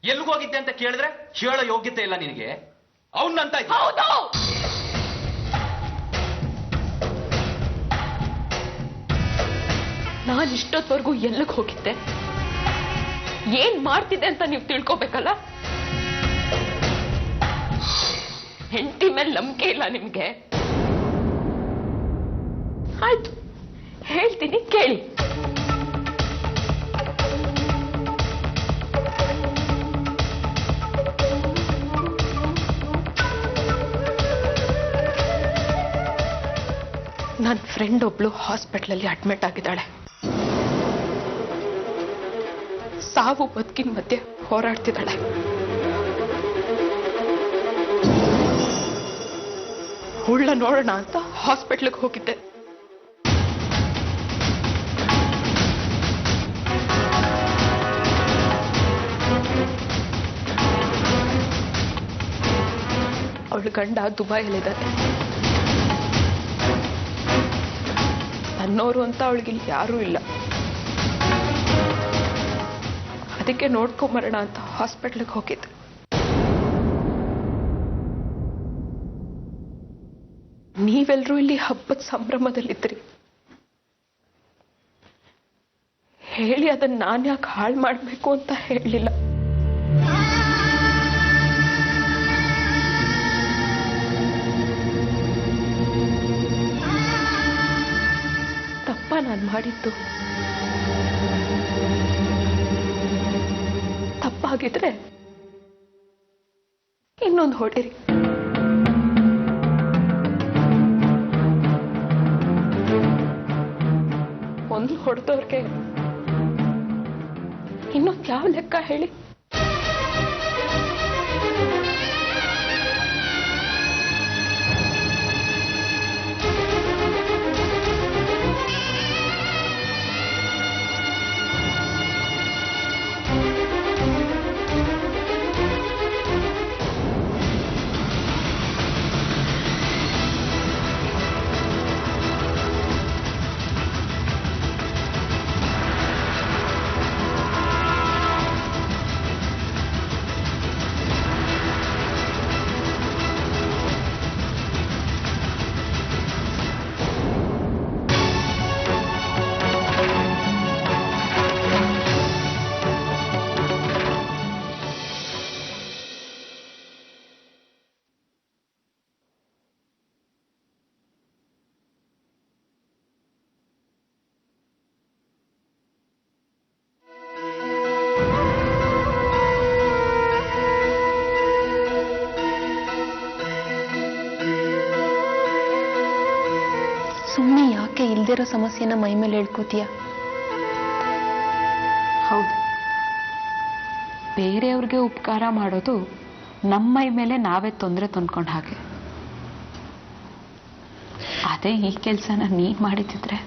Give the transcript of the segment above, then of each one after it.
ಎಲ್ಲಿಗೋಗಿದ್ದೆ ಅಂತ ಕೇಳಿದ್ರೆ ಹೇಳೋ ಯೋಗ್ಯತೆ ಇಲ್ಲ ನಿನಗೆ. ಅವನ್ನಂತ ನಾನು ಇಷ್ಟೊತ್ತವರೆಗೂ ಎಲ್ಲಿಗೆ ಹೋಗಿದ್ದೆ, ಏನ್ ಮಾಡ್ತಿದ್ದೆ ಅಂತ ನೀವು ತಿಳ್ಕೋಬೇಕಲ್ಲ. ಹೆಂಡತಿ ಮೇಲೆ ನಂಬಿಕೆ ಇಲ್ಲ ನಿಮ್ಗೆ. ಆಯ್ತು, ಹೇಳ್ತೀನಿ ಕೇಳಿ. ನನ್ನ ಫ್ರೆಂಡ್ ಒಬ್ಳು ಹಾಸ್ಪಿಟಲಲ್ಲಿ ಅಡ್ಮಿಟ್ ಆಗಿದ್ದಾಳೆ. ಸಾವು ಬದುಕಿನ ಮಧ್ಯೆ ಹೋರಾಡ್ತಿದ್ದಾಳೆ. ಹುಳ್ಳ ನೋಡೋಣ ಅಂತ ಹಾಸ್ಪಿಟ್ಲಿಗೆ ಹೋಗಿದ್ದೆ. ಅವಳ ಗಂಡ ದುಬೈಯಲ್ಲಿದ್ದಾನೆ. ನನ್ನೋರು ಅಂತ ಅವಳಿಗಿಲ್ಲಿ ಯಾರೂ ಇಲ್ಲ. ಅದಕ್ಕೆ ನೋಡ್ಕೊಂಬರೋಣ ಅಂತ ಹಾಸ್ಪಿಟ್ಲಿಗೆ ಹೋಗಿದ್ದೆ. ನೀವೆಲ್ಲರೂ ಇಲ್ಲಿ ಹಬ್ಬದ ಸಂಭ್ರಮದಲ್ಲಿದ್ರಿ. ಹೇಳಿ ಅದನ್ನ ನಾನು ಯಾಕೆ ಹಾಳು ಮಾಡಬೇಕು ಅಂತ ಹೇಳಲಿಲ್ಲ. ತಪ್ಪ ನಾನು ಮಾಡಿದ್ದು? ತಪ್ಪಾಗಿದ್ರೆ ಇನ್ನೊಂದು ಹೊಡಿರಿ. ಒಂದು ಹೊಡೆದವ್ರಿಗೆ ಇನ್ನೊಂದು ಯಾವ ಲೆಕ್ಕ ಹೇಳಿ? ಸುಮ್ಮನೆ ಯಾಕೆ ಇಲ್ದಿರೋ ಸಮಸ್ಯೆನ ಮೈ ಮೇಲೆ ಹೇಳ್ಕೋತೀಯ? ಹೌದು, ಬೇರೆಯವ್ರಿಗೆ ಉಪಕಾರ ಮಾಡೋದು ನಮ್ಮ ಮೈ ಮೇಲೆ ನಾವೇ ತೊಂದರೆ ತಂದ್ಕೊಂಡ ಹಾಗೆ. ಅದೇ ಈ ಕೆಲಸನ ನೀನ್ ಮಾಡಿದ್ರೆ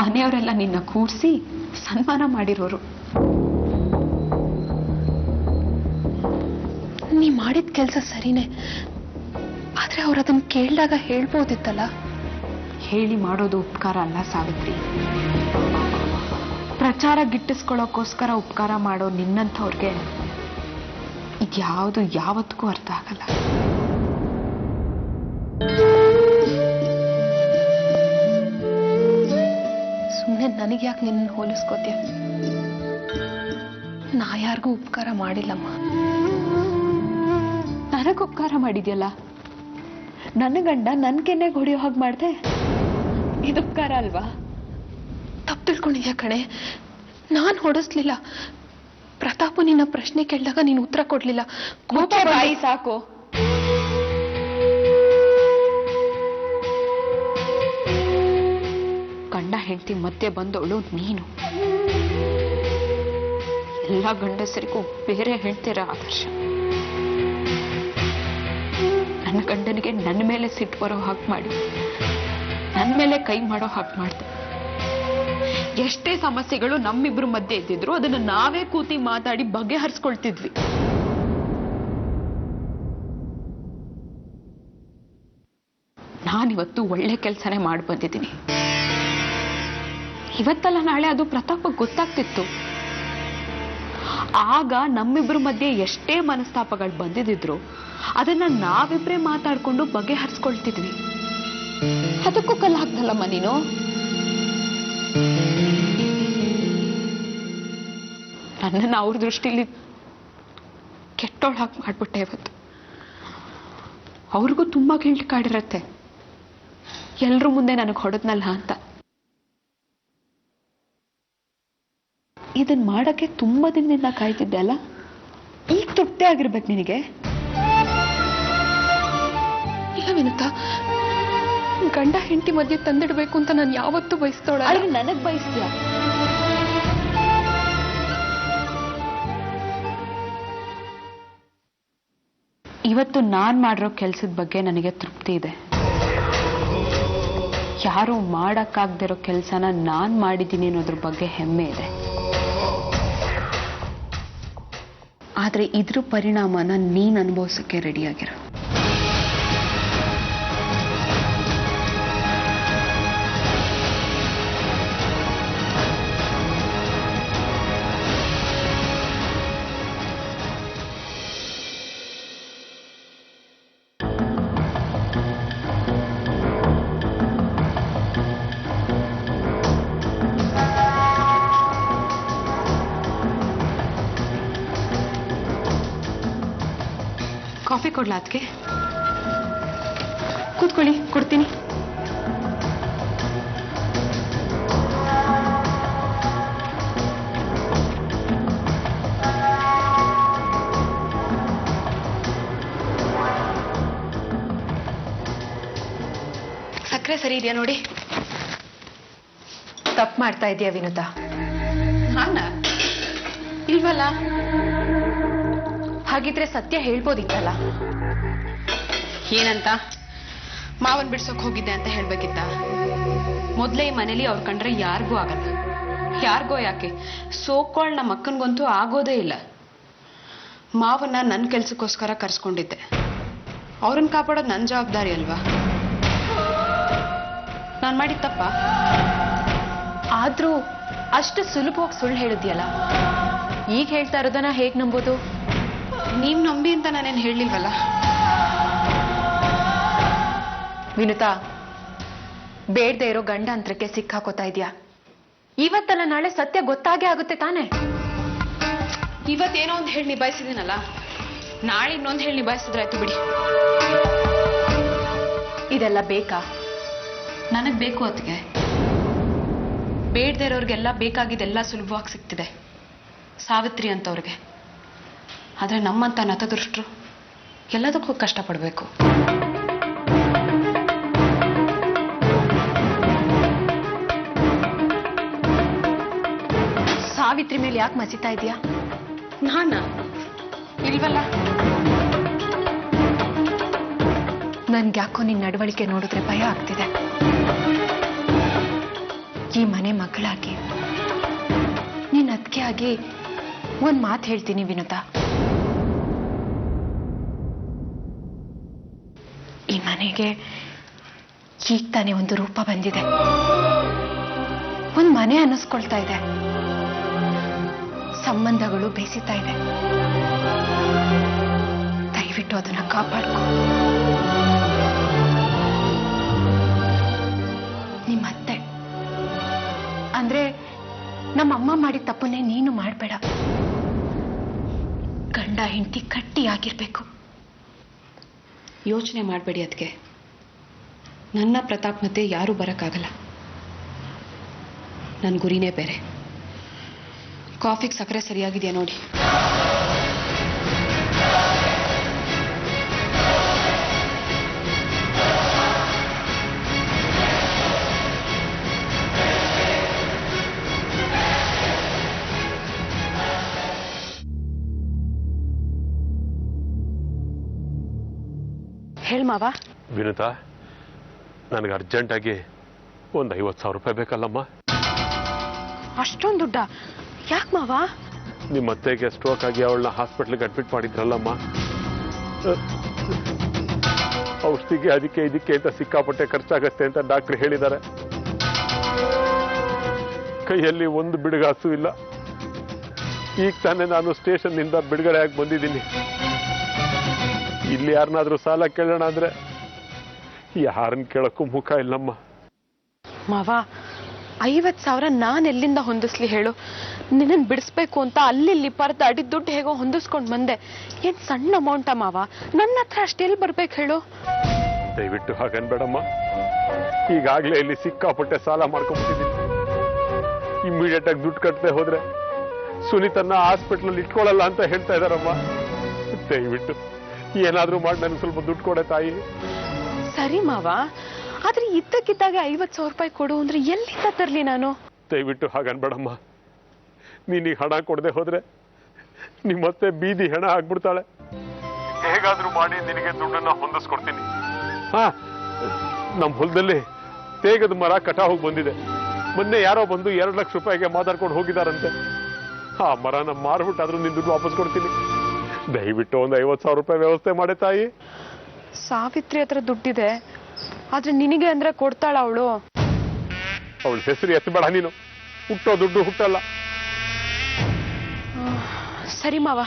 ಮನೆಯವರೆಲ್ಲ ನಿನ್ನ ಕೂರಿಸಿ ಸನ್ಮಾನ ಮಾಡಿರೋರು. ನೀ ಮಾಡಿದ ಕೆಲಸ ಸರಿನೇ, ಆದ್ರೆ ಅವ್ರು ಅದನ್ನ ಕೇಳಿದಾಗ ಹೇಳ್ಬೋದಿತ್ತಲ್ಲ. ಹೇಳಿ ಮಾಡೋದು ಉಪಕಾರ ಅಲ್ಲ ಸಾವಿತ್ರಿ. ಪ್ರಚಾರ ಗಿಟ್ಟಿಸ್ಕೊಳ್ಳೋಕ್ಕೋಸ್ಕರ ಉಪಕಾರ ಮಾಡೋ ನಿನ್ನಂಥವ್ರಿಗೆ ಇದ್ಯಾವುದು ಯಾವತ್ತಿಗೂ ಅರ್ಥ ಆಗಲ್ಲ. ಸುಮ್ಮನೆ ನನಗೆ ಯಾಕೆ ನಿನ್ನ ಹೋಲಿಸ್ಕೋತೀಯ? ನಾ ಯಾರಿಗೂ ಉಪಕಾರ ಮಾಡಿಲ್ಲಮ್ಮ. ನನಗೆ ಉಪಕಾರ ಮಾಡಿದ್ಯಲ್ಲ, ನನ್ನ ಗಂಡ ನನ್ನ ಕೆನ್ನೆಗೆ ಹೊಡೆಯೋ ಹಾಗೆ ಮಾಡಿದೆ, ಇದು ಉಪಕಾರ ಅಲ್ವಾ? ತಪ್ಪು ತಿಳ್ಕೊಂಡಿದ್ಯಾ ಕಣೆ. ನಾನು ಹೊಡೆಸ್ಲಿಲ್ಲ. ಪ್ರತಾಪು ನಿನ್ನ ಪ್ರಶ್ನೆ ಕೇಳಿದಾಗ ನೀನು ಉತ್ತರ ಕೊಡ್ಲಿಲ್ಲ. ಬಾಯಿ ಸಾಕು. ಗಂಡ ಹೆಂಡತಿ ಮಧ್ಯೆ ಬಂದವಳು ನೀನು. ಎಲ್ಲ ಗಂಡಸರಿಗೂ ಬೇರೆ ಹೆಂಡ್ತಿರ ಆದರ್ಶ. ನನ್ನ ಗಂಡನಿಗೆ ನನ್ನ ಮೇಲೆ ಸಿಟ್ಟು ಬರೋ ಹಾಗೆ ಮಾಡಿ ನನ್ನ ಮೇಲೆ ಕೈ ಮಾಡೋ ಹಾಗೆ ಮಾಡ್ದೆ. ಎಷ್ಟೇ ಸಮಸ್ಯೆಗಳು ನಮ್ಮಿಬ್ರು ಮಧ್ಯೆ ಇದ್ದಿದ್ರು ಅದನ್ನ ನಾವೇ ಕೂತಿ ಮಾತಾಡಿ ಬಗೆಹರಿಸ್ಕೊಳ್ತಿದ್ವಿ. ನಾನಿವತ್ತು ಒಳ್ಳೆ ಕೆಲಸನೇ ಮಾಡಿ ಬಂದಿದ್ದೀನಿ. ಇವತ್ತಲ್ಲ ನಾಳೆ ಅದು ಪ್ರತಾಪಕ್ಕೆ ಗೊತ್ತಾಗ್ತಿತ್ತು. ಆಗ ನಮ್ಮಿಬ್ಬರ ಮಧ್ಯೆ ಎಷ್ಟೇ ಮನಸ್ತಾಪಗಳು ಬಂದಿದ್ರು ಅದನ್ನ ನಾವಿಬ್ರೇ ಮಾತಾಡ್ಕೊಂಡು ಬಗೆಹರಿಸ್ಕೊಳ್ತಿದ್ವಿ. ಅದಕ್ಕೂ ಕಲ್ಲ ಹಾಕ್ದಲ್ಲಮ್ಮ ನೀನು. ನನ್ನನ್ನು ಅವ್ರ ದೃಷ್ಟಿಲಿ ಕೆಟ್ಟೋಳು ಹಾಕಿ ಮಾಡ್ಬಿಟ್ಟೆ ಇವತ್ತು. ಅವ್ರಿಗೂ ತುಂಬಾ ಗಿಲ್ಟ್ ಕಾಡಿರತ್ತೆ, ಎಲ್ರ ಮುಂದೆ ನನಗೆ ಹೊಡೆದ್ನಲ್ಲ ಅಂತ. ಇದನ್ ಮಾಡಕ್ಕೆ ತುಂಬಾ ದಿನದಿಂದ ಕಾಯ್ತಿದ್ದೆ ಅಲ್ಲ, ಈಗ ತೃಪ್ತಿ ಆಗಿರ್ಬೇಕು ನಿನಗೆ. ಇಲ್ಲ ವಿನುತಾ, ಗಂಡ ಹೆಂಡತಿ ಮಧ್ಯೆ ತಂದಿಡ್ಬೇಕು ಅಂತ ನಾನು ಯಾವತ್ತೂ ಬಯಸ್ತೋಳ. ನನಗ್ ಬಯಸ್ತೀಯ? ಇವತ್ತು ನಾನ್ ಮಾಡಿರೋ ಕೆಲ್ಸದ ಬಗ್ಗೆ ನನಗೆ ತೃಪ್ತಿ ಇದೆ. ಯಾರು ಮಾಡಕ್ಕಾಗ್ದಿರೋ ಕೆಲ್ಸನ ನಾನ್ ಮಾಡಿದ್ದೀನಿ ಅನ್ನೋದ್ರ ಬಗ್ಗೆ ಹೆಮ್ಮೆ ಇದೆ. ಆದ್ರೆ ಇದ್ರ ಪರಿಣಾಮನ ನೀನ್ ಅನುಭವಿಸಕ್ಕೆ ರೆಡಿಯಾಗಿರೋ. ಕಾಫಿ ಕೊಡ್ಲಾ ಅದಕ್ಕೆ? ಕೂತ್ಕೊಳ್ಳಿ, ಕೊಡ್ತೀನಿ. ಸಕ್ಕರೆ ಸರಿ ಇದೆಯಾ ನೋಡಿ. ತಪ್ಪು ಮಾಡ್ತಾ ಇದೀಯಾ ವಿನುತಾ? ನಾನ ಇಲ್ವಲ್ಲ. ಹಾಗಿದ್ರೆ ಸತ್ಯ ಹೇಳ್ಬೋದಿತ್ತಲ್ಲ. ಏನಂತ? ಮಾವನ್ ಬಿಡ್ಸೋಕ್ ಹೋಗಿದ್ದೆ ಅಂತ ಹೇಳ್ಬೇಕಿತ್ತ? ಮೊದ್ಲೇ ಈ ಮನೇಲಿ ಅವ್ರ ಕಂಡ್ರೆ ಯಾರಿಗೂ ಆಗಲ್ಲ. ಯಾರಿಗೋ ಯಾಕೆ, ಸೋಕೋಳ್ ನಮ್ಮ ಅಕ್ಕನ್ಗಂತೂ ಆಗೋದೇ ಇಲ್ಲ. ಮಾವನ್ನ ನನ್ನ ಕೆಲ್ಸಕ್ಕೋಸ್ಕರ ಕರ್ಸ್ಕೊಂಡಿದ್ದೆ. ಅವ್ರನ್ನ ಕಾಪಾಡೋದು ನನ್ನ ಜವಾಬ್ದಾರಿ ಅಲ್ವಾ? ನಾನು ಮಾಡಿದ ತಪ್ಪ? ಆದ್ರೂ ಅಷ್ಟು ಸುಲಭವಾಗಿ ಸುಳ್ಳು ಹೇಳಿದ್ಯಲ್ಲ, ಈಗ ಹೇಳ್ತಾ ಇರೋದನ್ನ ಹೇಗ್ ನಂಬೋದು? ನೀವ್ ನಂಬಿ ಅಂತ ನಾನೇನ್ ಹೇಳಿಲ್ವಲ್ಲ. ವಿನುತಾ, ಬೇಡದೆ ಇರೋ ಗಂಡ ಅಂತರಕ್ಕೆ ಸಿಕ್ಕಾಕೋತಾ ಇದ್ಯಾ. ಇವತ್ತಲ್ಲ ನಾಳೆ ಸತ್ಯ ಗೊತ್ತಾಗೇ ಆಗುತ್ತೆ ತಾನೆ. ಇವತ್ತೇನೋ ಒಂದು ಹೇಳಿ ನಿಭಾಯಿಸಿದ್ದೀನಲ್ಲ, ನಾಳೆ ಇನ್ನೊಂದು ಹೇಳಿ ನಿಭಾಯಿಸಿದ್ರಾಯ್ತು ಬಿಡಿ. ಇದೆಲ್ಲ ಬೇಕಾ? ನನಗ್ ಬೇಕು ಅದಕ್ಕೆ. ಬೇಡದೆ ಇರೋರ್ಗೆಲ್ಲ ಬೇಕಾಗಿದ್ದೆಲ್ಲ ಸುಲಭವಾಗಿ ಸಿಗ್ತಿದೆ, ಸಾವಿತ್ರಿ ಅಂತವ್ರಿಗೆ. ಆದ್ರೆ ನಮ್ಮಂತ ನತದೃಷ್ಟರು ಎಲ್ಲದಕ್ಕೂ ಕಷ್ಟಪಡ್ಬೇಕು. ಸಾವಿತ್ರಿ ಮೇಲೆ ಯಾಕೆ ಮಸಿತಾ ಇದೆಯಾ? ನಾನ ಇಲ್ವಲ್ಲ. ನನ್ಗ್ಯಾಕೋ ನಿನ್ ನಡವಳಿಕೆ ನೋಡಿದ್ರೆ ಭಯ ಆಗ್ತಿದೆ. ಈ ಮನೆ ಮಗಳಾಗಿ, ನೀನ್ ಅದ್ಕೆ ಆಗಿ ಒಂದ್ ಮಾತು ಹೇಳ್ತೀನಿ ವಿನುತಾ. ಈ ಮನೆಗೆ ಈಗ ತಾನೇ ಒಂದು ರೂಪ ಬಂದಿದೆ, ಒಂದ್ ಮನೆ ಅನ್ನಿಸ್ಕೊಳ್ತಾ ಇದೆ, ಸಂಬಂಧಗಳು ಬೇಸಿತಾ ಇದೆ. ದಯವಿಟ್ಟು ಅದನ್ನ ಕಾಪಾಡ್ಕೊ. ನಿಮ್ಮತ್ತೆ ಅಂದ್ರೆ ನಮ್ಮಮ್ಮ ಮಾಡಿದ ತಪ್ಪನ್ನೇ ನೀನು ಮಾಡಬೇಡ. ಗಂಡ ಹೆಂಡತಿ ಗಟ್ಟಿಯಾಗಿರ್ಬೇಕು. ಯೋಚನೆ ಮಾಡಬೇಡಿ ಅದಕ್ಕೆ. ನನ್ನ ಪ್ರತಾಪ್ ಮತ್ತೆ ಯಾರೂ ಬರಕ್ಕಾಗಲ್ಲ. ನನ್ನ ಗುರಿನೇ ಬೇರೆ. ಕಾಫಿಗೆ ಸಕ್ಕರೆ ಸರಿಯಾಗಿದೆಯಾ ನೋಡಿ. ಹೇಳ್ಮಾವ. ವಿನುತಾ, ನನಗೆ ಅರ್ಜೆಂಟಾಗಿ ಒಂದು 50,000 ರೂಪಾಯಿ ಬೇಕಲ್ಲಮ್ಮ. ಅಷ್ಟೊಂದು ದುಡ್ಡ? ಯಾಕೆ ಮಾವ? ನಿಮ್ಮ ಅತ್ತೆಗೆ ಸ್ಟ್ರೋಕ್ ಆಗಿ ಅವಳನ್ನ ಹಾಸ್ಪಿಟ್ಲಿಗೆ ಅಡ್ಮಿಟ್ ಮಾಡಿದ್ರಲ್ಲಮ್ಮ, ಔಷಧಿಗೆ ಅದಕ್ಕೆ ಇದಕ್ಕೆ ಅಂತ ಸಿಕ್ಕಾಪಟ್ಟೆ ಖರ್ಚಾಗತ್ತೆ ಅಂತ ಡಾಕ್ಟರ್ ಹೇಳಿದ್ದಾರೆ. ಕೈಯಲ್ಲಿ ಒಂದು ಬಿಡುಗಾಸು ಇಲ್ಲ. ಈಗ ತಾನೇ ನಾನು ಸ್ಟೇಷನ್ನಿಂದ ಬಿಡುಗಡೆ ಆಗಿ ಬಂದಿದ್ದೀನಿ. ಇಲ್ಲಿ ಯಾರನ್ನಾದ್ರೂ ಸಾಲ ಕೇಳೋಣ ಅಂದ್ರೆ ಯಾರನ್ನ ಕೇಳಕ್ಕೂ ಮುಖ ಇಲ್ಲಮ್ಮ. ಮಾವ 50,000 ನಾನು ಎಲ್ಲಿಂದ ಹೊಂದಿಸ್ಲಿ ಹೇಳು? ನಿನ್ನನ್ನು ಬಿಡಿಸ್ಬೇಕು ಅಂತ ಅಲ್ಲಿ ಪರದಾಡಿ ದುಡ್ಡು ಹೇಗೋ ಹೊಂದಿಸ್ಕೊಂಡು ಬಂದೆ. ಏನ್ ಸಣ್ಣ ಅಮೌಂಟ ಮಾವ? ನನ್ನ ಹತ್ರ ಅಷ್ಟೆಲ್ಲಿ ಬರ್ಬೇಕು ಹೇಳು? ದಯವಿಟ್ಟು ಹಾಗನ್ಬೇಡಮ್ಮ. ಈಗಾಗಲೇ ಇಲ್ಲಿ ಸಿಕ್ಕಾಪಟ್ಟೆ ಸಾಲ ಮಾಡ್ಕೊಂಡ್ಬಿಟ್ಟಿದ್ದೀನಿ. ಇಮ್ಮಿಡಿಯೇಟ್ ಆಗಿ ದುಡ್ಡು ಕಟ್ಟದೆ ಹೋದ್ರೆ ಸುನೀತನ್ನ ಹಾಸ್ಪಿಟ್ಲಲ್ಲಿ ಇಟ್ಕೊಳ್ಳಲ್ಲ ಅಂತ ಹೇಳ್ತಾ ಇದಾರಮ್ಮ. ದಯವಿಟ್ಟು ಏನಾದ್ರೂ ಮಾಡಿ ನನಗೆ ಸ್ವಲ್ಪ ದುಡ್ಡು ಕೊಡೆ ತಾಯಿ. ಸರಿ ಮಾವ, ಆದ್ರೆ ಇದ್ದಕ್ಕಿದ್ದಾಗ 50,000 ರೂಪಾಯಿ ಕೊಡು ಅಂದ್ರೆ ಎಲ್ಲಿಂದ ತರ್ಲಿ ನಾನು? ದಯವಿಟ್ಟು ಹಾಗನ್ಬೇಡಮ್ಮ. ನೀನೀಗ ಹಣ ಕೊಡದೆ ಹೋದ್ರೆ ನಿಮ್ಮತ್ತೆ ಬೀದಿ ಹೆಣ ಆಗ್ಬಿಡ್ತಾಳೆ. ಹೇಗಾದ್ರೂ ಮಾಡಿ ನಿನಗೆ ದುಡ್ಡನ್ನ ಹೊಂದಿಸ್ಕೊಡ್ತೀನಿ. ಹಾ, ನಮ್ಮ ಹೊಲದಲ್ಲಿ ತೇಗದ ಮರ ಕಟಾವು ಬಂದಿದೆ. ಮೊನ್ನೆ ಯಾರೋ ಬಂದು 2 ಲಕ್ಷ ರೂಪಾಯಿಗೆ ಮಾತಾಡ್ಕೊಂಡು ಹೋಗಿದಾರಂತೆ. ಆ ಮರನ ಮಾರ್ಬಿಟ್ಟಾದ್ರೂ ನಿನ್ ದುಡ್ಡು ವಾಪಸ್ ಕೊಡ್ತೀನಿ. ದಯವಿಟ್ಟು ಒಂದು 50,000 ರೂಪಾಯಿ ವ್ಯವಸ್ಥೆ ಮಾಡೆ ತಾಯಿ. ಸಾವಿತ್ರಿ ಹತ್ರ ದುಡ್ಡಿದೆ, ಆದ್ರೆ ನಿನಗೆ ಅಂದ್ರೆ ಕೊಡ್ತಾಳ ಅವಳು? ಅವಳ ಹೆಸರು ಎತ್ತಬೇಡ ನೀನು. ಹುಟ್ಟೋ ದುಡ್ಡು ಹುಟ್ಟಲ್ಲ. ಸರಿ ಮಾವ,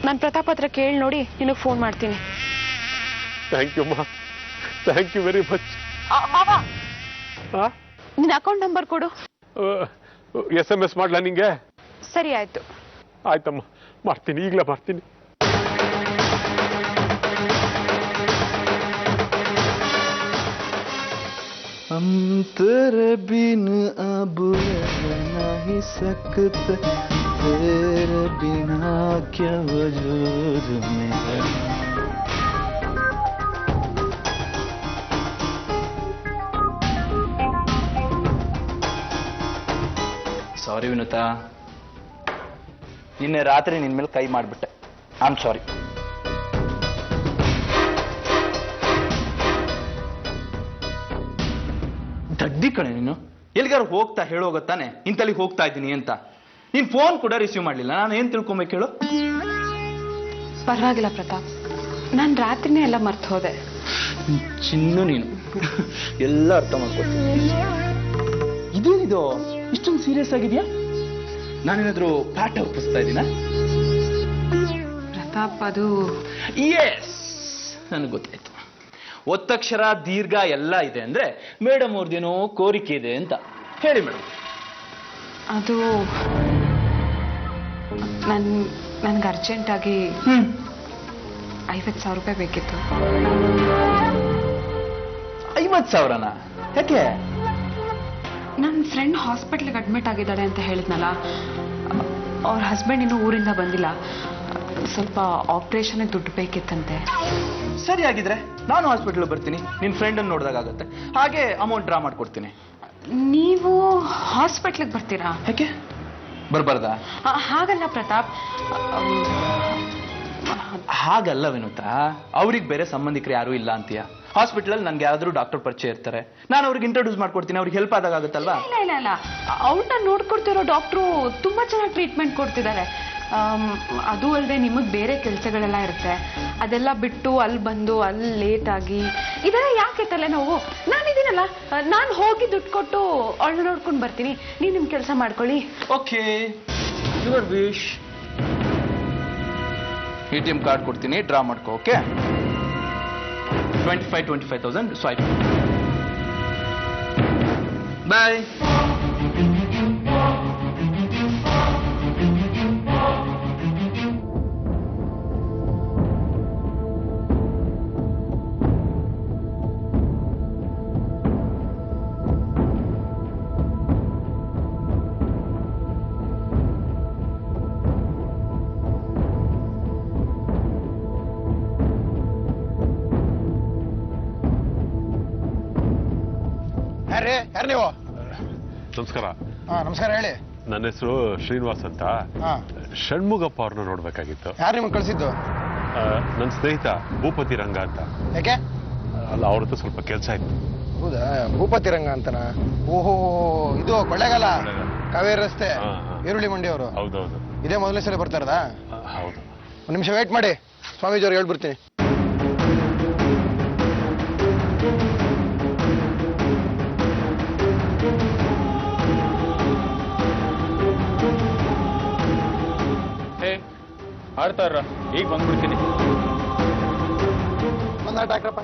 ನಾನು ಪ್ರತಾಪ್ ಹತ್ರ ಕೇಳಿ ನೋಡಿ ನಿನಗೆ ಫೋನ್ ಮಾಡ್ತೀನಿ. ಥ್ಯಾಂಕ್ ಯು ಮಾ, ಥ್ಯಾಂಕ್ ಯು ವೆರಿ ಮಚ್. ಮಾವ, ನಿನ್ನ ಅಕೌಂಟ್ ನಂಬರ್ ಕೊಡು. SMS ಮಾಡ್ಲಾ ನಿಂಗೆ? ಸರಿ ಆಯ್ತು. ಆಯ್ತಮ್ಮ, ಮಾಡ್ತೀನಿ, ಈಗಲೇ ಮಾಡ್ತೀನಿ. हम तेरे बिन अब रह नहीं सकते, तेरे बिना क्या वजूद में है. ಸಾರಿ ವಿನುತಾ, ನಿನ್ನೆ ರಾತ್ರಿ ನಿನ್ ಮೇಲೆ ಕೈ ಮಾಡ್ಬಿಟ್ಟೆ. I am sorry. ದಡ್ಡಿ ಕಣೆ ನೀನು. ಎಲ್ಲಿಗಾರು ಹೋಗ್ತಾ ಹೇಳೋಗತ್ತಾನೆ ಇಂತಲ್ಲಿ ಹೋಗ್ತಾ ಇದ್ದೀನಿ ಅಂತ. ನೀನ್ ಫೋನ್ ಕೂಡ ರಿಸೀವ್ ಮಾಡ್ಲಿಲ್ಲ. ನಾನು ಏನ್ ತಿಳ್ಕೊಬೇಕು ಹೇಳು? ಪರವಾಗಿಲ್ಲ ಪ್ರತಾಪ್, ನಾನು ರಾತ್ರಿನೇ ಎಲ್ಲ ಮರ್ತು ಹೋದೆ. ಚಿನ್ನು ನೀನು ಎಲ್ಲ ಅರ್ಥ ಮಾಡ್ಕೊಳ್ತೀನಿ. ಇದೇನಿದು ಇಷ್ಟೊಂದು ಸೀರಿಯಸ್ ಆಗಿದ್ಯಾ? ನಾನೇನಾದ್ರೂ ಪಾಠ ಒಪ್ಪಿಸ್ತಾ ಇದ್ದೀನ? ಪ್ರತಾಪ್, ಅದು ಎಸ್, ನನಗೆ ಗೊತ್ತಾಯ್ತು. ಒತ್ತಕ್ಷರ ದೀರ್ಘ ಎಲ್ಲ ಇದೆ ಅಂದ್ರೆ ಮೇಡಮ್ ಅವ್ರದ್ದೇನೋ ಕೋರಿಕೆ ಇದೆ ಅಂತ. ಹೇಳಿ ಮೇಡಮ್. ಅದು ನನ್ಗೆ ಅರ್ಜೆಂಟಾಗಿ 50,000 ರೂಪಾಯಿ ಬೇಕಿತ್ತು. 50,000ನಾ? ಯಾಕೆ? ನನ್ನ ಫ್ರೆಂಡ್ ಹಾಸ್ಪಿಟ್ಲಿಗೆ ಅಡ್ಮಿಟ್ ಆಗಿದ್ದಾಳೆ ಅಂತ ಹೇಳಿದ್ನಲ್ಲ, ಅವ್ರ ಹಸ್ಬೆಂಡ್ ಇನ್ನೂ ಊರಿಂದ ಬಂದಿಲ್ಲ. ಸ್ವಲ್ಪ ಆಪರೇಷನ್ಗೆ ದುಡ್ಡು ಬೇಕಿತ್ತಂತೆ. ಸರಿ, ಆಗಿದ್ರೆ ನಾನು ಹಾಸ್ಪಿಟಲ್ ಬರ್ತೀನಿ. ನಿನ್ ಫ್ರೆಂಡ್ ಅನ್ನು ನೋಡಿದಾಗತ್ತೆ. ಹಾಗೆ ಅಮೌಂಟ್ ಡ್ರಾ ಮಾಡ್ಕೊಡ್ತೀನಿ. ನೀವು ಹಾಸ್ಪಿಟ್ಲಿಗೆ ಬರ್ತೀರಾ? ಯಾಕೆ ಬರ್ಬಾರ್ದಾ? ಹಾಗಲ್ಲ ಪ್ರತಾಪ್, ಹಾಗಲ್ಲ ವಿನುತಾ. ಅವ್ರಿಗೆ ಬೇರೆ ಸಂಬಂಧಿಕರು ಯಾರು ಇಲ್ಲ ಅಂತೀಯ. ಹಾಸ್ಪಿಟಲ್ ನನ್ಗೆ ಯಾರಾದ್ರೂ ಡಾಕ್ಟರ್ ಪರಿಚಯ ಇರ್ತಾರೆ, ನಾನು ಅವ್ರಿಗೆ ಇಂಟ್ರೊಡ್ಯೂಸ್ ಮಾಡ್ಕೊಡ್ತೀನಿ. ಅವ್ರಿಗೆ ಹೆಲ್ಪ್ ಆದಾಗತ್ತಲ್ವಾ? ಇಲ್ಲ, ಅವ್ರನ್ನ ನೋಡ್ಕೊಡ್ತಿರೋ ಡಾಕ್ಟ್ರು ತುಂಬಾ ಚೆನ್ನಾಗಿ ಟ್ರೀಟ್ಮೆಂಟ್ ಕೊಡ್ತಿದ್ದಾರೆ. ಅದು ಅಲ್ಲದೆ ನಿಮಗೆ ಬೇರೆ ಕೆಲಸಗಳೆಲ್ಲ ಇರುತ್ತೆ. ಅದೆಲ್ಲ ಬಿಟ್ಟು ಅಲ್ಲಿ ಬಂದು ಅಲ್ಲಿ ಲೇಟ್ ಆಗಿ ಇದೆಲ್ಲ ಯಾಕೆ ತಲೆನೋವು? ನಾನಿದ್ದೀನಲ್ಲ, ನಾನು ಹೋಗಿ ದುಡ್ಡು ಕೊಟ್ಟು ಅವಳು ನೋಡ್ಕೊಂಡು ಬರ್ತೀನಿ. ನೀವು ನಿಮ್ಮ ಕೆಲಸ ಮಾಡ್ಕೊಳ್ಳಿ. Okay, your wish. ATM card ಕೊಡ್ತೀನಿ, ಡ್ರಾ ಮಾಡ್ಕೋ. Okay, 25,000 swipe. ಬಾಯ್. ಯಾರು ನೀವು? ನಮಸ್ಕಾರ. ನಮಸ್ಕಾರ, ಹೇಳಿ. ನನ್ನ ಹೆಸರು ಶ್ರೀನಿವಾಸ್ ಅಂತ. ಷಣ್ಮುಗಪ್ಪ ಅವ್ರನ್ನ ನೋಡ್ಬೇಕಾಗಿತ್ತು. ಯಾರು ನಿಮ್ಗೆ ಕಳಿಸಿದ್ದು? ನನ್ನ ಸ್ನೇಹಿತ ಭೂಪತಿ ರಂಗ ಅಂತ. ಯಾಕೆ? ಅಲ್ಲ, ಅವ್ರ ಹತ್ರ ಸ್ವಲ್ಪ ಕೆಲಸ ಇತ್ತು. ಹೌದಾ? ಭೂಪತಿ ರಂಗ ಅಂತನಾ? ಓಹೋ, ಇದು ಕೊಳ್ಳೇಗಾಲ, ಕಾವೇರಿ ರಸ್ತೆ, ಈರುಳ್ಳಿ ಮಂಡಿ ಅವರು. ಹೌದೌದು. ಇದೇ ಮೊದಲನೇ ಸಲ ಬರ್ತಾ ಇರೋದಾ? ಹೌದು. ಒಂದು ನಿಮಿಷ ವೇಟ್ ಮಾಡಿ, ಸ್ವಾಮೀಜಿ ಅವ್ರಿಗೆ ಹೇಳ್ಬಿಡ್ತೀನಿ. ಆಡ್ತಾ ಇರ, ಈಗ ಬಂದ್ಬಿಡ್ತೀನಿ. ಬಂದ ಡಾಕ್ಟ್ರಪ್ಪ.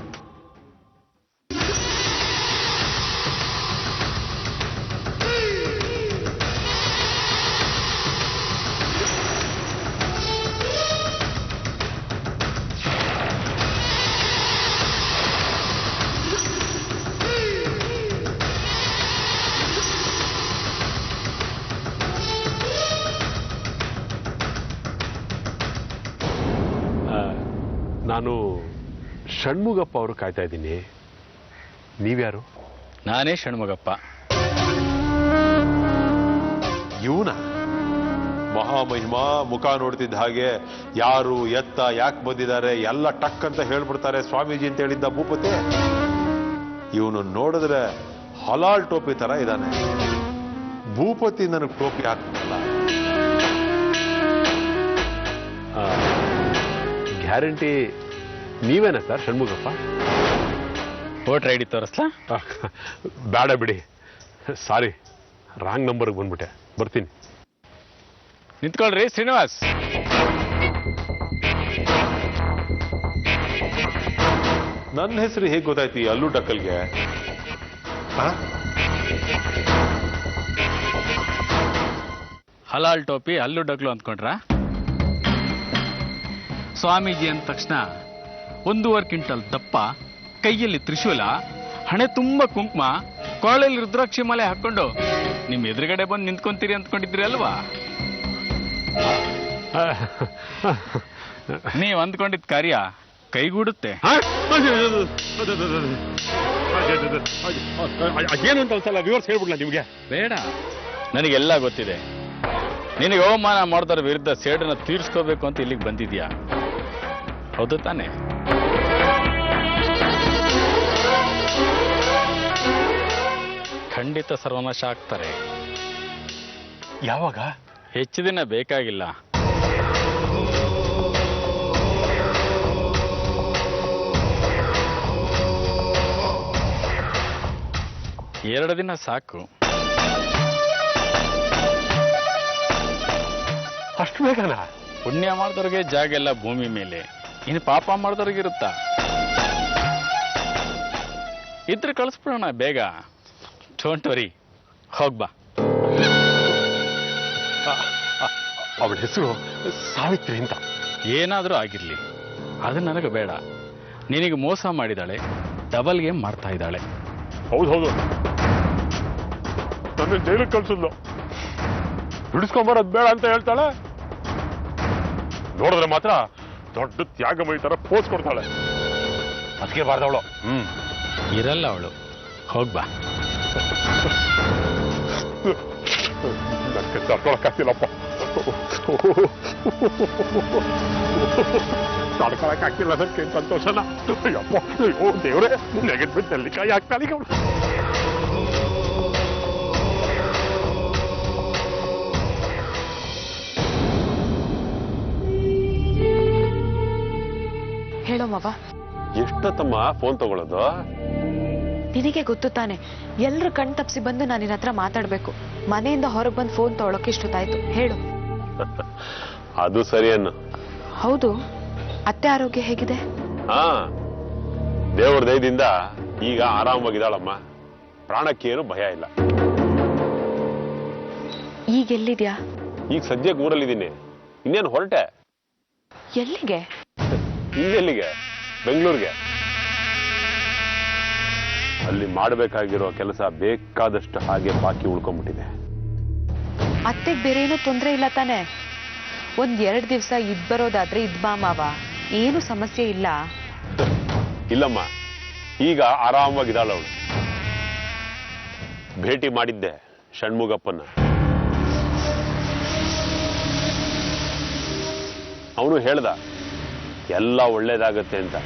ನಾನು ಷಣ್ಮುಗಪ್ಪ ಅವರು ಕಾಯ್ತಾ ಇದ್ದೀನಿ. ನೀವ್ಯಾರು? ನಾನೇ ಷಣ್ಮುಗಪ್ಪ. ಇವನ ಮಹಾಮಹಿಮಾ ಮುಖ ನೋಡ್ತಿದ್ದ ಹಾಗೆ ಯಾರು ಎತ್ತ ಯಾಕೆ ಬಂದಿದ್ದಾರೆ ಎಲ್ಲ ಟಕ್ ಅಂತ ಹೇಳ್ಬಿಡ್ತಾರೆ ಸ್ವಾಮೀಜಿ ಅಂತ ಹೇಳಿದ್ದ ಭೂಪತಿ. ಇವನು ನೋಡಿದ್ರೆ ಹಲಾಲ್ ಟೋಪಿ ತರ ಇದ್ದಾನೆ. ಭೂಪತಿ ನನಗೆ ಟೋಪಿ ಹಾಕ್ತಲ್ಲ. ಗ್ಯಾರಂಟಿ ನೀವೇನಾ ಸರ್ ಷಣ್ಮುಗಪ್ಪ? ವೋಟರ್ ಐಡಿ ತೋರಿಸ್ಲಾ? ಬೇಡ ಬಿಡಿ, ಸಾರಿ, ರಾಂಗ್ ನಂಬರ್ಗೆ ಬಂದ್ಬಿಟ್ಟೆ. ಬರ್ತೀನಿ. ನಿಂತ್ಕೊಳ್ರಿ ಶ್ರೀನಿವಾಸ್. ನನ್ನ ಹೆಸರು ಹೇಗೆ ಗೊತ್ತಾಯ್ತು ಈ ಅಲ್ಲು ಡಕ್ಕಲ್ಗೆ? ಹಲಾಲ್ ಟೋಪಿ ಅಲ್ಲು ಡಗ್ಲು ಅಂದ್ಕೊಂಡ್ರ? ಸ್ವಾಮೀಜಿ ಅಂದ ತಕ್ಷಣ 1.5 ಕ್ವಿಂಟಲ್ ದಪ್ಪ, ಕೈಯಲ್ಲಿ ತ್ರಿಶೂಲ, ಹಣೆ ತುಂಬಾ ಕುಂಕುಮ, ಕೊರಳಲ್ಲಿ ರುದ್ರಾಕ್ಷಿ ಮಾಲೆ ಹಾಕೊಂಡು ನಿಮ್ ಎದುರುಗಡೆ ಬಂದು ನಿಂತ್ಕೊಂತೀರಿ ಅಂದ್ಕೊಂಡಿದ್ರಿ ಅಲ್ವಾ? ನೀವ್ ಅಂದ್ಕೊಂಡಿದ್ ಕಾರ್ಯ ಕೈಗೂಡುತ್ತೆ. ಏನು ಅಂತ ಒಂದ್ಸಲ ವಿವರ್ಸ್ ಹೇಳ್ಬಿಡ್ಲಾ ನಿಮ್ಗೆ? ಬೇಡ, ನನಗೆಲ್ಲ ಗೊತ್ತಿದೆ. ನಿನಗೆ ಅವಮಾನ ಮಾಡಿದರ ವಿರುದ್ಧ ಸೇಡನ್ನ ತೀರ್ಸ್ಕೋಬೇಕು ಅಂತ ಇಲ್ಲಿಗೆ ಬಂದಿದ್ಯಾ, ಹೌದು ತಾನೆ? ಖಂಡಿತ ಸರ್ವನಾಶ ಆಗ್ತಾರೆ. ಯಾವಾಗ? ಹೆಚ್ಚು ದಿನ ಬೇಕಾಗಿಲ್ಲ. ಎರಡು ದಿನ ಸಾಕು. ಅಷ್ಟು ಬೇಕನಾ? ಪುಣ್ಯ ಮಾಡಿದವ್ರಿಗೆ ಜಾಗ ಎಲ್ಲ ಭೂಮಿ ಮೇಲೆ, ಇನ್ನು ಪಾಪ ಮಾಡಿದವ್ರಿಗಿರುತ್ತಾ? ಇದ್ರೆ ಕಳಿಸ್ಬಿಡೋಣ ಬೇಗ. ಡೋಂಟ್ ವರಿ, ಹೋಗ್ಬಾ. ಅವಳ ಹೆಸರು ಸಾವಿತ್ರಿ ಅಂತ. ಏನಾದರೂ ಆಗಿರ್ಲಿ, ಅದು ನನಗೆ ಬೇಡ. ನಿನಗೆ ಮೋಸ ಮಾಡಿದಾಳೆ, ಡಬಲ್ ಗೇಮ್ ಮಾಡ್ತಾ ಇದ್ದಾಳೆ. ಹೌದು, ನನ್ನ ಜೈಲಿಗೆ ಕಳ್ಸಿದ್ಲು. ಬಿಡಿಸ್ಕೊಂಬರೋದು ಬೇಡ ಅಂತ ಹೇಳ್ತಾಳೆ. ನೋಡಿದ್ರೆ ಮಾತ್ರ ದೊಡ್ಡ ತ್ಯಾಗಮಯಿ ತರ ಪೋಸ್ ಕೊಡ್ತಾಳೆ. ಅದಕ್ಕೆ ಬಾರ್ದವಳು. ಇರಲ್ಲ ಅವಳು, ಹೋಗ್ಬಾ. ನನಗೆ ತಡ್ಕೊಳಕ್ಕಾಗ್ತಿಲ್ಲಪ್ಪ, ತಡ್ಕೊಳಕ್ಕಾಗ್ತಿಲ್ಲ. ಅದಕ್ಕೆ ಸಂತೋಷನ. ಅಯ್ಯಪ್ಪ, ಅಯ್ಯೋ ದೇವ್ರೆ, ನೆಗೆದ್ಬಿಟ್ಟು ನೆಲ್ಲಿಕಾಯಿ ಆಗ್ತಾಳೆ ಅವಳು. ಹೇಳೋ ಮಾವ. ಎಷ್ಟೊತ್ತಮ್ಮ ಫೋನ್ ತಗೊಳ್ಳೋದು? ನಿನಗೆ ಗೊತ್ತು ತಾನೆ, ಎಲ್ರು ಕಣ್ ತಪ್ಸಿ ಬಂದು ನಾನು ನಿನ್ನ ಹತ್ರ ಮಾತಾಡ್ಬೇಕು. ಮನೆಯಿಂದ ಹೊರಗೆ ಬಂದು ಫೋನ್ ತಗೊಳಕ್ಕೆ ಇಷ್ಟೊತ್ತಾಯ್ತು. ಹೇಳು. ಅದು ಸರಿ ಅನ್ನು. ಹೌದು, ಅತ್ತೆ ಆರೋಗ್ಯ ಹೇಗಿದೆ? ಹಾ, ದೇವ್ರ ದಯದಿಂದ ಈಗ ಆರಾಮಾಗಿದ್ದಾಳಮ್ಮ. ಪ್ರಾಣಕ್ಕೇನು ಭಯ ಇಲ್ಲ. ಈಗ ಎಲ್ಲಿದ್ಯಾ? ಈಗ ಸದ್ಯಕ್ಕೆ ಊರಲ್ಲಿದ್ದೀನಿ. ಇನ್ನೇನು ಹೊರಟೆ? ಎಲ್ಲಿಗೆ? ಇನ್ನೆಲ್ಲಿಗೆ? ಬೆಂಗಳೂರಿಗೆ. ಅಲ್ಲಿ ಮಾಡಬೇಕಾಗಿರೋ ಕೆಲಸ ಬೇಕಾದಷ್ಟು ಹಾಗೆ ಬಾಕಿ ಉಳ್ಕೊಂಡ್ಬಿಟ್ಟಿದೆ. ಅತ್ತೆಗೆ ಬೇರೆ ಏನೂ ತೊಂದರೆ ಇಲ್ಲ ತಾನೆ? 1-2 ದಿವಸ ಇದ್ ಬರೋದಾದ್ರೆ ಇದ್ ಬಾ ಮಾವ, ಏನು ಸಮಸ್ಯೆ ಇಲ್ಲ. ಇಲ್ಲಮ್ಮ, ಈಗ ಆರಾಮಾಗಿದ್ದಾಳ ಅವಳು. ಭೇಟಿ ಮಾಡಿದ್ದೆ ಷಣ್ಮುಗಪ್ಪನ. ಅವನು ಹೇಳ್ದ ಎಲ್ಲ ಒಳ್ಳೇದಾಗತ್ತೆ ಅಂತ.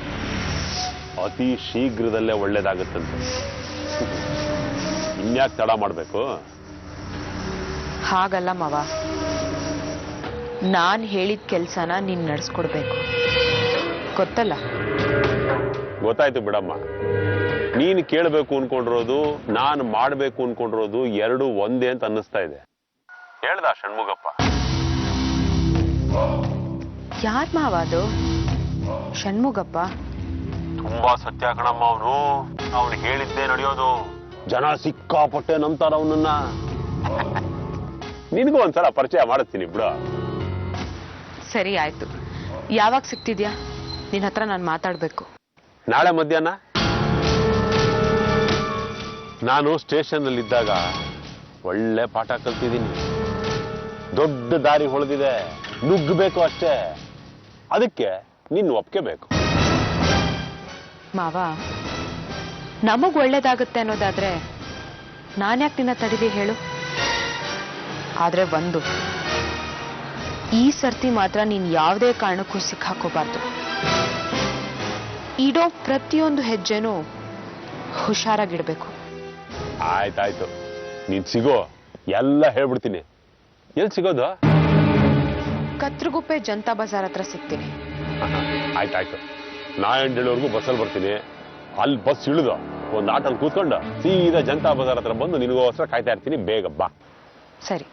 ಅತಿ ಶೀಘ್ರದಲ್ಲೇ ಒಳ್ಳೇದಾಗತ್ತಂತೆ. ಇನ್ಯಾಕೆ ತಡ ಮಾಡ್ಬೇಕು? ಹಾಗಲ್ಲ ಮಾವ, ನಾನ್ ಹೇಳಿದ ಕೆಲ್ಸನ ನೀನ್ ನಡ್ಸ್ಕೊಡ್ಬೇಕು, ಗೊತ್ತಲ್ಲ? ಗೊತ್ತಾಯ್ತು ಬಿಡಮ್ಮ. ನೀನು ಕೇಳಬೇಕು ಅನ್ಕೊಂಡಿರೋದು, ನಾನು ಮಾಡಬೇಕು ಅನ್ಕೊಂಡಿರೋದು ಎರಡು ಒಂದೇ ಅಂತ ಅನ್ನಿಸ್ತಾ ಇದೆ. ಹೇಳ್ದ ಷಣ್ಮುಗಪ್ಪ. ಯಾರ್ ಮಾವ ಅದು? ಷಣ್ಮುಗಪ್ಪ? ತುಂಬಾ ಸತ್ಯ ಕಣಮ್ಮ ಅವನು ಹೇಳಿದ್ದೇ ನಡೆಯೋದು. ಜನ ಸಿಕ್ಕಾಪಟ್ಟೆ ನಂಬ್ತಾರ ಅವನನ್ನ. ನಿನಗೂ ಒಂದ್ಸಲ ಪರಿಚಯ ಮಾಡಿಸ್ತೀನಿ ಬಿಡು. ಸರಿ ಆಯ್ತು. ಯಾವಾಗ ಸಿಗ್ತಿದ್ಯಾ? ನಿನ್ನ ಹತ್ರ ನಾನು ಮಾತಾಡ್ಬೇಕು. ನಾಳೆ ಮಧ್ಯಾಹ್ನ. ನಾನು ಸ್ಟೇಷನ್ನಲ್ಲಿದ್ದಾಗ ಒಳ್ಳೆ ಪಾಠ ಕಲ್ತಿದ್ದೀನಿ. ದೊಡ್ಡ ದಾರಿ ಹೊಳೆದಿದೆ, ನುಗ್ಗಬೇಕು ಅಷ್ಟೇ. ಅದಕ್ಕೆ ನಿನ್ನ ಒಪ್ಪಿಗೆ ಬೇಕು. ಮಾವ, ನಮಗ್ ಒಳ್ಳೇದಾಗುತ್ತೆ ಅನ್ನೋದಾದ್ರೆ ನಾನ್ಯಾಕೆ ನಿನ್ನ ತಡಿದಿ ಹೇಳು? ಆದ್ರೆ ಒಂದು, ಈ ಸರ್ತಿ ಮಾತ್ರ ನೀನ್ ಯಾವುದೇ ಕಾರಣಕ್ಕೂ ಸಿಕ್ಕಾಕೋಬಾರ್ದು. ಇಡೋ ಪ್ರತಿಯೊಂದು ಹೆಜ್ಜೆನೂ ಹುಷಾರಾಗಿಡ್ಬೇಕು. ಆಯ್ತಾಯ್ತು, ನೀನ್ ಸಿಗೋ ಎಲ್ಲ ಹೇಳ್ಬಿಡ್ತೀನಿ. ಎಲ್ಲಿ ಸಿಗೋದು? ಕತ್ರಗುಪ್ಪೆ ಜನತಾ ಬಜಾರ್ ಹತ್ರ ಸಿಗ್ತೀನಿ. ಆಯ್ತಾಯ್ತು, ನಾ 8:00ವರೆಗೂ ಬಸ್ಸಲ್ಲಿ ಬರ್ತೀನಿ. ಅಲ್ಲಿ ಬಸ್ ಇಳಿದು ಒಂದು ಆಟಲ್ಲಿ ಕೂತ್ಕೊಂಡು ಸೀದಾ ಜನತಾ ಬಜಾರ್ ಹತ್ರ ಬಂದು ನಿನಗೋಸ್ಕರ ಕಾಯ್ತಾ ಇರ್ತೀನಿ. ಬೇಗ ಬಾ. ಸರಿ.